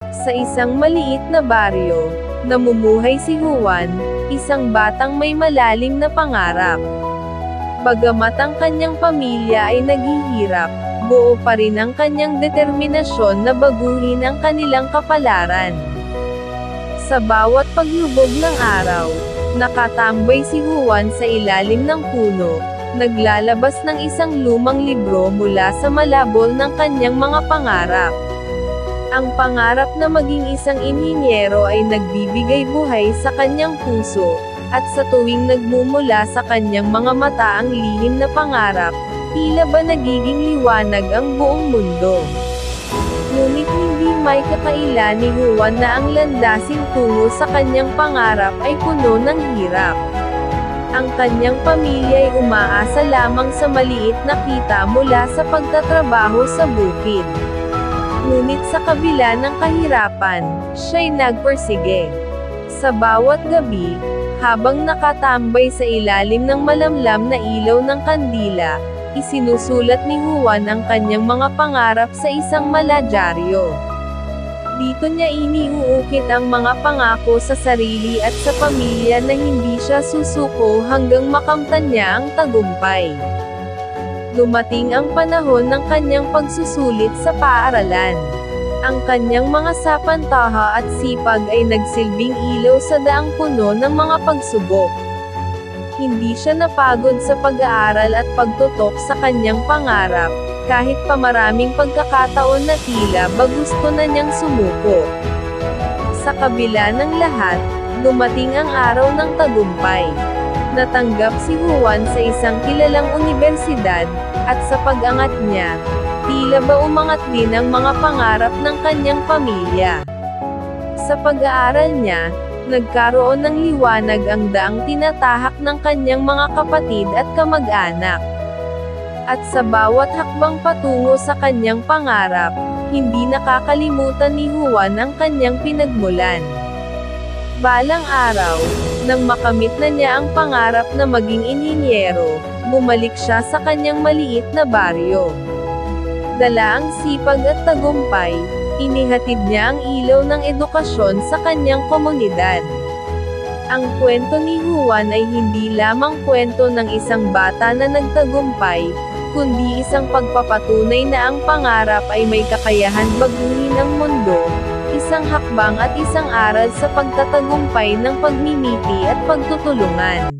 Sa isang maliit na baryo, namumuhay si Juan, isang batang may malalim na pangarap. Bagamat ang kanyang pamilya ay naghihirap, buo pa rin ang kanyang determinasyon na baguhin ang kanilang kapalaran. Sa bawat paglubog ng araw, nakatambay si Juan sa ilalim ng puno, naglalabas ng isang lumang libro mula sa malabol ng kanyang mga pangarap. Ang pangarap na maging isang inhinyero ay nagbibigay buhay sa kanyang puso, at sa tuwing nagmumula sa kanyang mga mata ang lihim na pangarap, tila ba nagiging liwanag ang buong mundo. Ngunit hindi may kakaila ni Juan na ang landasin tungo sa kanyang pangarap ay puno ng hirap. Ang kanyang pamilya ay umaasa lamang sa maliit na kita mula sa pagtatrabaho sa bukid. Ngunit sa kabila ng kahirapan, siya'y nagpursige. Sa bawat gabi, habang nakatambay sa ilalim ng malamlam na ilaw ng kandila, isinusulat ni Juan ang kanyang mga pangarap sa isang maladyaryo. Dito niya iniuukit ang mga pangako sa sarili at sa pamilya na hindi siya susuko hanggang makamtan niya ang tagumpay. Dumating ang panahon ng kanyang pagsusulit sa paaralan. Ang kanyang mga sapantaha at sipag ay nagsilbing ilaw sa daang puno ng mga pagsubok. Hindi siya napagod sa pag-aaral at pagtutok sa kanyang pangarap, kahit pa maraming pagkakataon na tila ba gusto na niyang sumuko. Sa kabila ng lahat, dumating ang araw ng tagumpay. Natanggap si Juan sa isang kilalang unibersidad, at sa pag-angat niya, tila ba umangat din ang mga pangarap ng kanyang pamilya. Sa pag-aaral niya, nagkaroon ng liwanag ang daang tinatahak ng kanyang mga kapatid at kamag-anak. At sa bawat hakbang patungo sa kanyang pangarap, hindi nakakalimutan ni Juan ang kanyang pinagmulan. Balang araw, nang makamit na niya ang pangarap na maging inhinyero, bumalik siya sa kanyang maliit na baryo. Dala ang sipag at tagumpay, inihatid niya ang ilaw ng edukasyon sa kanyang komunidad. Ang kwento ni Juan ay hindi lamang kwento ng isang bata na nagtagumpay, kundi isang pagpapatunay na ang pangarap ay may kakayahan baguhin ang mundo, isang hakbang at isang aral sa pagtatagumpay ng pagmimiti at pagtutulungan.